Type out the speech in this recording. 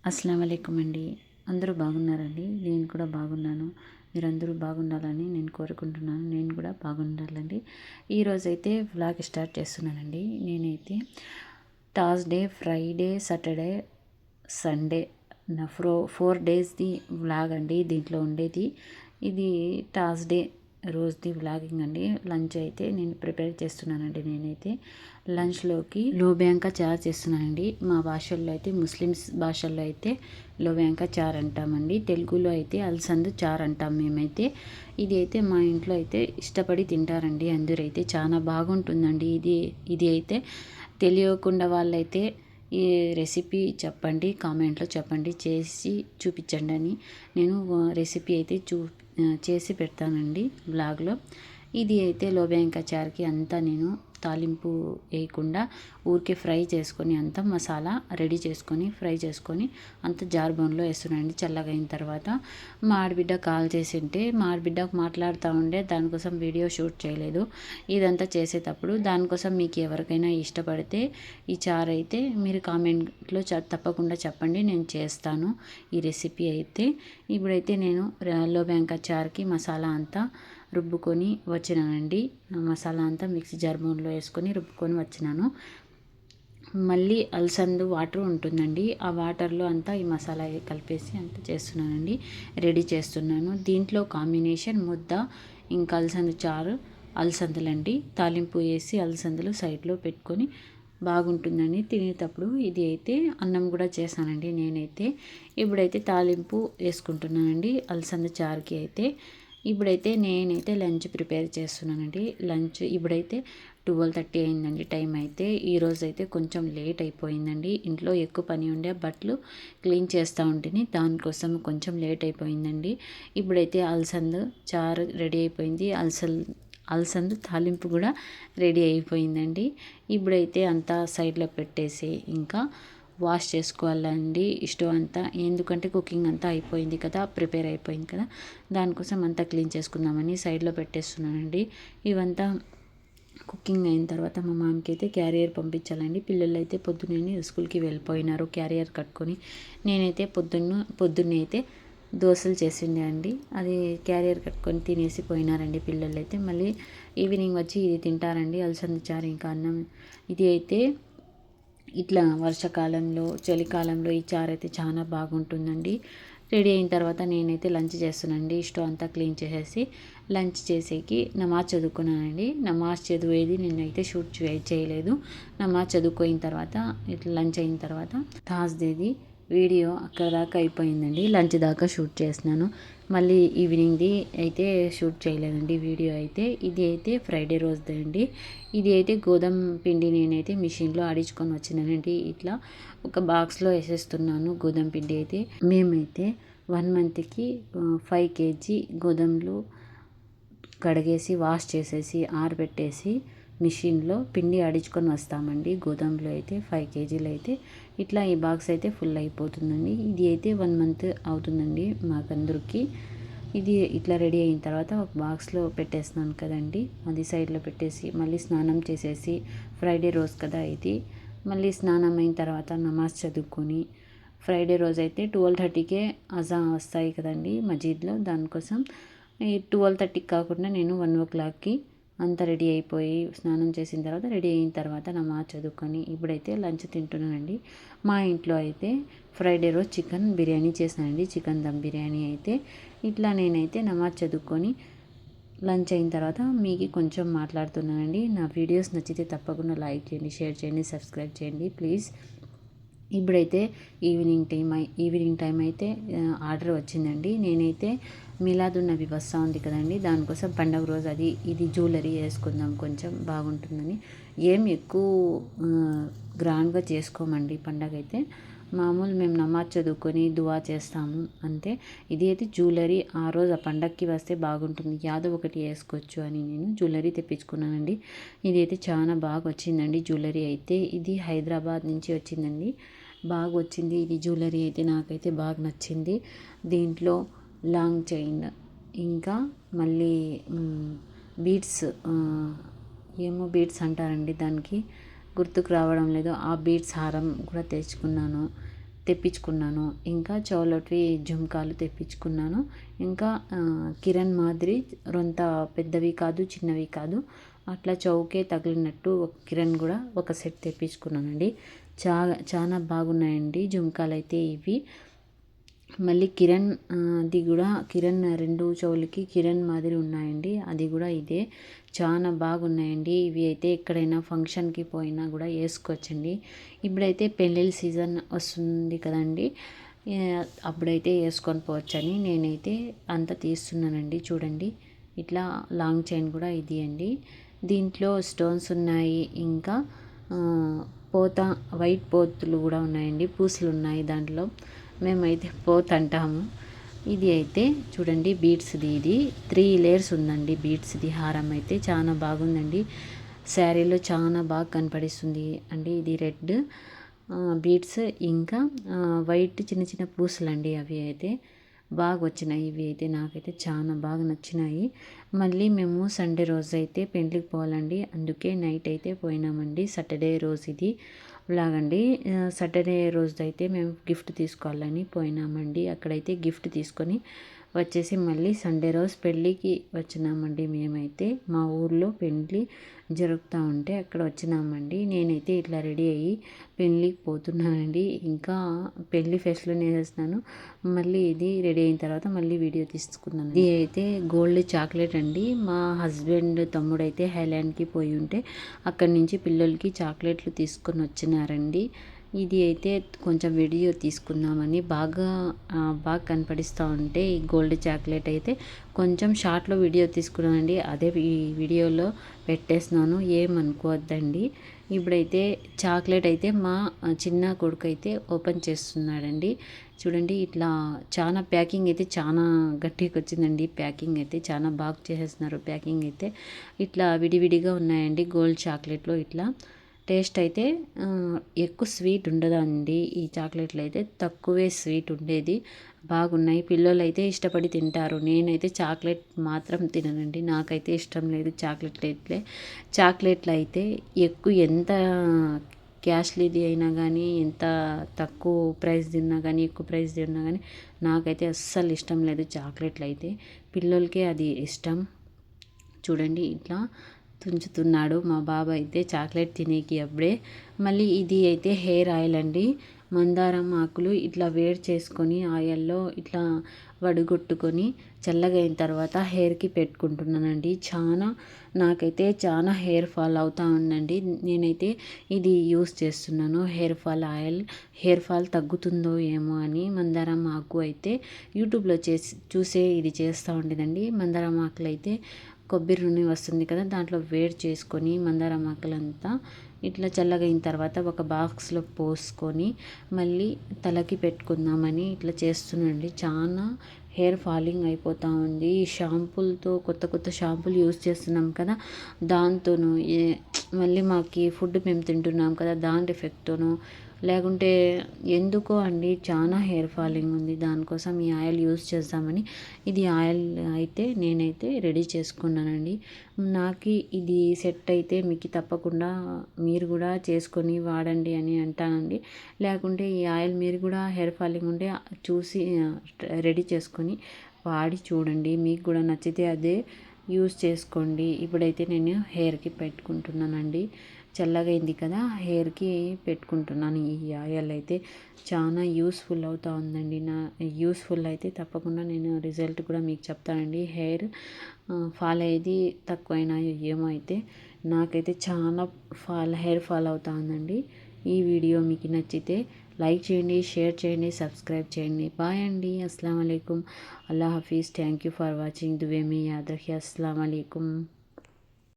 అస్సలం వాలేకుం అండి. అందరూ బాగున్నారండి? నేను కూడా బాగున్నాను. మీరందరూ బాగుండాలని నేను కోరుకుంటున్నాను. నేను కూడా బాగుండాలండి. ఈరోజైతే వ్లాగ్ స్టార్ట్ చేస్తున్నానండి. నేనైతే థర్స్డే, ఫ్రైడే, సాటర్డే, సండే నా 4 డేస్ది వ్లాగ్ అండి దీంట్లో ఉండేది. ఇది థర్స్డే రోజుది వ్లాగింగ్ అండి. లంచ్ అయితే నేను ప్రిపేర్ చేస్తున్నానండి. నేనైతే లంచ్లోకి లోబ్యాంకా చారు చేస్తున్నానండి. మా భాషల్లో అయితే ముస్లిమ్స్ భాషల్లో అయితే లోబ్యాంకా చారు అంటామండి. తెలుగులో అయితే అలసందు చారు అంటాం మేమైతే. ఇది అయితే మా ఇంట్లో అయితే ఇష్టపడి తింటారండి. అందరైతే చాలా బాగుంటుందండి. ఇది అయితే తెలియకుండా వాళ్ళైతే ఈ రెసిపీ చెప్పండి, కామెంట్లో చెప్పండి, చేసి చూపించండి అని నేను రెసిపీ అయితే చేసి పెడతానండి బ్లాగ్లో. ఇది అయితే లోబ్యాంకా చారుకి అంతా నేను తాలింపు వేయకుండా ఊరికే ఫ్రై చేసుకొని అంతా మసాలా రెడీ చేసుకొని ఫ్రై చేసుకొని అంత జార్బోన్లో వేస్తున్నానండి. చల్లగా అయిన తర్వాత మా ఆడబిడ్డ కాల్ చేసింటే మా ఆడబిడ్డకు మాట్లాడుతూ ఉండే, దానికోసం వీడియో షూట్ చేయలేదు. ఇదంతా చేసేటప్పుడు దానికోసం మీకు ఎవరికైనా ఇష్టపడితే ఈ చారు అయితే మీరు కామెంట్లో తప్పకుండా చెప్పండి, నేను చేస్తాను ఈ రెసిపీ అయితే. ఇప్పుడైతే నేను లోబ్యాంకా చారుకి మసాలా అంతా రుబ్బుకొని వచ్చినానండి. మసాలా అంతా మిక్సీ జార్బోన్లో వేసుకొని రుబ్బుకొని వచ్చినాను. మళ్ళీ అలసందు వాటర్ ఉంటుందండి, ఆ వాటర్లో అంతా ఈ మసాలా కలిపేసి అంతా చేస్తున్నానండి, రెడీ చేస్తున్నాను. దీంట్లో కాంబినేషన్ ముద్ద ఇంకా అలసందు చారు, అలసందులండి తాలింపు వేసి అలసందులు సైడ్లో పెట్టుకొని బాగుంటుందని తినేటప్పుడు. ఇది అయితే అన్నం కూడా చేశానండి నేనైతే. ఇప్పుడైతే తాలింపు వేసుకుంటున్నానండి అలసంద చారుకి అయితే. ఇప్పుడైతే నేనైతే లంచ్ ప్రిపేర్ చేస్తున్నానండి. లంచ్ ఇప్పుడైతే 12:30 అయిందండి టైం అయితే. ఈరోజు అయితే కొంచెం లేట్ అయిపోయిందండి. ఇంట్లో ఎక్కువ పని ఉండే, బట్టలు క్లీన్ చేస్తూ ఉంటుంది, దానికోసం కొంచెం లేట్ అయిపోయిందండి. ఇప్పుడైతే అలసందు చారు రెడీ అయిపోయింది. అలసందు తాలింపు కూడా రెడీ అయిపోయిందండి. ఇప్పుడైతే అంతా సైడ్లో పెట్టేసి ఇంకా వాష్ చేసుకోవాలండి స్టవ్ అంతా. ఎందుకంటే కుకింగ్ అంతా అయిపోయింది కదా, ప్రిపేర్ అయిపోయింది కదా, దానికోసం అంతా క్లీన్ చేసుకుందామని సైడ్లో పెట్టేస్తున్నానండి. ఇవంతా కుకింగ్ అయిన తర్వాత మా మామకి అయితే క్యారియర్ పంపించాలండి. పిల్లలు అయితే పొద్దున్నే స్కూల్కి వెళ్ళిపోయినారు క్యారియర్ కట్టుకొని. నేనైతే పొద్దున్నే అయితే దోశలు చేసిండే అండి. అది క్యారియర్ కట్టుకొని తినేసి పోయినారండి పిల్లలు అయితే. మళ్ళీ ఈవినింగ్ వచ్చి ఇది తింటారండి, అలసంద చారు ఇంకా అన్నం. ఇది అయితే ఇట్లా వర్షాకాలంలో చలికాలంలో ఈ చారు అయితే చాలా బాగుంటుందండి. రెడీ అయిన తర్వాత నేనైతే లంచ్ చేస్తున్నానండి. స్టవ్ అంతా క్లీన్ చేసేసి లంచ్ చేసేకి నమాజ్ చదువుకున్నానండి. నమాజ్ చదివేది నేనైతే షూట్ చేయలేదు. నమాజ్ చదువుకోయిన తర్వాత ఇట్లా లంచ్ అయిన తర్వాత థర్స్డేది వీడియో అక్కడ దాకా అయిపోయిందండి. లంచ్ దాకా షూట్ చేసినాను. మళ్ళీ ఈవినింగ్ది అయితే షూట్ చేయలేదండి వీడియో అయితే. ఇది అయితే ఫ్రైడే రోజుది అండి. ఇది అయితే గోధుమ పిండి నేనైతే మిషన్లో ఆడించుకొని వచ్చినానండి. ఇట్లా ఒక బాక్స్లో వేసేస్తున్నాను గోధుమ పిండి అయితే. మేమైతే 1 మంత్కి 5 kg గోధుమలు కడిగేసి వాష్ చేసేసి ఆరబెట్టేసి మిషన్లో పిండి ఆడించుకొని వస్తామండి. గోధుమలు అయితే 5 kgలు అయితే ఇట్లా ఈ బాక్స్ అయితే ఫుల్ అయిపోతుందండి. ఇది అయితే 1 మంత్ అవుతుందండి మాకందరికి. ఇది ఇట్లా రెడీ అయిన తర్వాత ఒక బాక్స్లో పెట్టేస్తున్నాను కదండి, అది సైడ్లో పెట్టేసి మళ్ళీ స్నానం చేసేసి, ఫ్రైడే రోజు కదా ఇది, మళ్ళీ స్నానం అయిన తర్వాత నమాజ్ చదువుకొని, ఫ్రైడే రోజు అయితే 12:30కే అజా వస్తాయి కదండి మజీద్లో, దానికోసం ఈ 12:30కి కాకుండా నేను 1 o'clockకి అంతా రెడీ అయిపోయి స్నానం చేసిన తర్వాత రెడీ అయిన తర్వాత నమాజ్ చదువుకొని ఇప్పుడైతే లంచ్ తింటున్నానండి. మా ఇంట్లో అయితే ఫ్రైడే రోజు చికెన్ బిర్యానీ చేశానండి, చికెన్ దమ్ బిర్యానీ అయితే. ఇట్లా నేనైతే నమాజ్ చదువుకొని లంచ్ అయిన తర్వాత మీకు కొంచెం మాట్లాడుతున్నానండి. నా వీడియోస్ నచ్చితే తప్పకుండా లైక్ చేయండి, షేర్ చేయండి, సబ్స్క్రైబ్ చేయండి ప్లీజ్. ఇప్పుడైతే ఈవినింగ్ టైం అయితే ఆర్డర్ వచ్చిందండి. నేనైతే మిలాదున్నబి వస్తూ ఉంది కదండి, దానికోసం పండగ రోజు ఇది జ్యువెలరీ వేసుకుందాం కొంచెం బాగుంటుందని. ఏం ఎక్కువ గ్రాండ్గా చేసుకోమండి పండగ అయితే. మామూలు మేము నమాజ్ చదువుకొని దువా చేస్తాము అంతే. ఇది అయితే జ్యువెలరీ ఆ రోజు ఆ పండగకి వస్తే బాగుంటుంది, యాదో ఒకటి వేసుకోవచ్చు అని నేను జ్యువెలరీ తెప్పించుకున్నానండి. ఇది అయితే చాలా బాగా వచ్చిందండి జ్యువెలరీ అయితే. ఇది హైదరాబాద్ నుంచి వచ్చిందండి, బాగా వచ్చింది ఇది జ్యువెలరీ అయితే. నాకైతే బాగా నచ్చింది. దీంట్లో లాంగ్ చైన్ ఇంకా మళ్ళీ బీడ్స్, ఏమో బీడ్స్ అంటారండి దానికి, గుర్తుకు రావడం లేదు. ఆ బీడ్స్ హారం కూడా తెప్పించుకున్నాను. ఇంకా చౌలట్వి జుంకాలు తెప్పించుకున్నాను. ఇంకా కిరణ్ మాదిరి రొంత పెద్దవి కాదు, చిన్నవి కాదు, అట్లా చౌకే తగిలినట్టు ఒక కిరణ్ కూడా ఒక సెట్ తెప్పించుకున్నానండి. చాలా బాగున్నాయండి జుంకాలు అయితే ఇవి. మళ్ళీ కిరణ్ అది కూడా కిరణ్ 2 చెవులకి కిరణ్ మాదిరి ఉన్నాయండి. అది కూడా ఇదే చాలా బాగున్నాయండి. ఇవి అయితే ఎక్కడైనా ఫంక్షన్కి పోయినా కూడా వేసుకోవచ్చండి. ఇప్పుడైతే పెళ్ళిళ్ళ సీజన్ వస్తుంది కదండి, అప్పుడైతే వేసుకొని పోవచ్చని నేనైతే అంత తీస్తున్నానండి. చూడండి, ఇట్లా లాంగ్ చైన్ కూడా ఇది అండి. దీంట్లో స్టోన్స్ ఉన్నాయి. ఇంకా పోత వైట్ పోతులు కూడా ఉన్నాయండి, పూసలు ఉన్నాయి దాంట్లో. మేమైతే పోత్ అంటాము. ఇది అయితే చూడండి బీడ్స్ది, ఇది 3 లేయర్స్ ఉందండి బీడ్స్ది హారం అయితే చాలా బాగుందండి. శారీలో చాలా బాగా కనపడిస్తుంది అండి. ఇది రెడ్ బీడ్స్, ఇంకా వైట్ చిన్న చిన్న పూసలు అండి. అవి అయితే బాగా వచ్చినాయి. ఇవి అయితే నాకైతే చాలా బాగా నచ్చినాయి. మళ్ళీ మేము సండే రోజు అయితే పెండ్లికి పోవాలండి, అందుకే నైట్ అయితే పోయినామండి. సాటర్డే రోజు ఇది లాగండి. సాటర్డే రోజు అయితే మేము గిఫ్ట్ తీసుకోవాలని పోయినామండి. అక్కడైతే గిఫ్ట్ తీసుకొని వచ్చేసి మళ్ళీ సండే రోజు పెళ్ళికి వచ్చినామండి. మేమైతే మా ఊర్లో పెళ్ళి జరుగుతూ ఉంటే అక్కడ వచ్చినామండి. నేనైతే ఇట్లా రెడీ అయ్యి పెళ్ళికి పోతున్నానండి. ఇంకా పెళ్ళి ఫెస్ట్లో వేసేస్తున్నాను. మళ్ళీ ఇది రెడీ అయిన తర్వాత మళ్ళీ వీడియో తీసుకున్నాను. ఇది అయితే గోల్డ్ చాక్లెట్ అండి. మా హస్బెండ్ తమ్ముడైతే హైలాండ్కి పోయి ఉంటే అక్కడి నుంచి పిల్లలకి చాక్లెట్లు తీసుకొని వచ్చినారండి. ఇది అయితే కొంచెం వీడియో తీసుకుందామని బాగా కనపడిస్తూ ఉంటే ఈ గోల్డ్ చాక్లెట్ అయితే కొంచెం షార్ట్లో వీడియో తీసుకున్నానండి. అదే ఈ వీడియోలో పెట్టేస్తున్నాను, ఏమనుకోవద్దండి. ఇప్పుడైతే చాక్లెట్ అయితే మా చిన్న కొడుకు అయితే ఓపెన్ చేస్తున్నాడండి. చూడండి, ఇట్లా చాలా ప్యాకింగ్ అయితే చాలా గట్టిగా వచ్చిందండి. ప్యాకింగ్ అయితే చాలా బాగా చేసేస్తున్నారు. ప్యాకింగ్ అయితే ఇట్లా విడివిడిగా ఉన్నాయండి గోల్డ్ చాక్లెట్లో. ఇట్లా టేస్ట్ అయితే ఎక్కువ స్వీట్ ఉండదండి. ఈ చాక్లెట్లు అయితే తక్కువే స్వీట్ ఉండేది. బాగున్నాయి. పిల్లలు అయితే ఇష్టపడి తింటారు. నేనైతే చాక్లెట్ మాత్రం తిననండి, నాకైతే ఇష్టం లేదు చాక్లెట్లు అయితే ఎక్కువ ఎంత క్యాష్లీది అయినా కానీ, ఎంత తక్కువ ప్రైస్ తిన్నా కానీ, ఎక్కువ ప్రైస్ తిన్నా కానీ నాకైతే అస్సలు ఇష్టం లేదు చాక్లెట్లు అయితే. పిల్లలకే అది ఇష్టం. చూడండి, ఇట్లా తుంచుతున్నాడు మా బాబు అయితే చాక్లెట్ తినేకి అప్పుడే. మళ్ళీ ఇది అయితే హెయిర్ ఆయిల్ అండి. మందారం ఆకులు ఇట్లా వేడి చేసుకొని ఆయిల్లో ఇట్లా వడగొట్టుకొని చల్లగా అయిన తర్వాత హెయిర్కి పెట్టుకుంటున్నానండి. నాకైతే చాలా హెయిర్ ఫాల్ అవుతూ ఉందండి. నేనైతే ఇది యూస్ చేస్తున్నాను, hair fall oil. Hair fall తగ్గుతుందో ఏమో అని మందారం ఆకు అయితే యూట్యూబ్లో చూసే ఇది చేస్తూ ఉండేదండి. మందారం ఆకులు అయితే కొబ్బరి నూనె వస్తుంది కదా, దాంట్లో వేడి చేసుకొని మందారం ఆకులంతా ఇట్లా చల్లగైన తర్వాత ఒక బాక్స్లో పోసుకొని మళ్ళీ తలకి పెట్టుకుందామని ఇట్లా చేస్తున్నాండి. చాలా హెయిర్ ఫాలింగ్ అయిపోతూ ఉంది. ఈ షాంపూలతో కొత్త షాంపూలు యూస్ చేస్తున్నాం కదా, దాంతోనూ మళ్ళీ మాకు ఫుడ్ మేము తింటున్నాం కదా, దాని ఎఫెక్ట్తోనూ లేకుంటే ఎందుకో అండి చాలా హెయిర్ ఫాలింగ్ ఉంది. దానికోసం ఈ ఆయిల్ యూస్ చేద్దామని ఇది ఆయిల్ అయితే నేనైతే రెడీ చేసుకున్నానండి. నాకు ఇది సెట్ అయితే మీకు తప్పకుండా మీరు కూడా చేసుకొని వాడండి అని అంటానండి. లేకుంటే ఈ ఆయిల్ మీరు కూడా హెయిర్ ఫాలింగ్ ఉంటే చూసి రెడీ చేసుకొని వాడి చూడండి. మీకు కూడా నచ్చితే అదే యూస్ చేసుకోండి. ఇప్పుడైతే నేను హెయిర్కి పెట్టుకుంటున్నానండి. చల్లగైంది కదా, హెయిర్కి పెట్టుకుంటున్నాను. ఈ ఆయిల్ అయితే చాలా యూస్ఫుల్ అవుతూ ఉందండి. యూస్ఫుల్ అయితే తప్పకుండా నేను రిజల్ట్ కూడా మీకు చెప్తానండి. హెయిర్ ఫాల్ అయ్యేది తక్కువైనా ఏమో అయితే నాకైతే చాలా హెయిర్ ఫాల్ అవుతూ ఉందండి. ఈ వీడియో మీకు నచ్చితే లైక్ చేయండి, షేర్ చేయండి, సబ్స్క్రైబ్ చేయండి. బాయ్ అండి. అస్సలం అయికుం. అల్లా హఫీజ్. Thank you for watching. దువే మీ యాద్ రఖియే. అస్సలం అయికుం.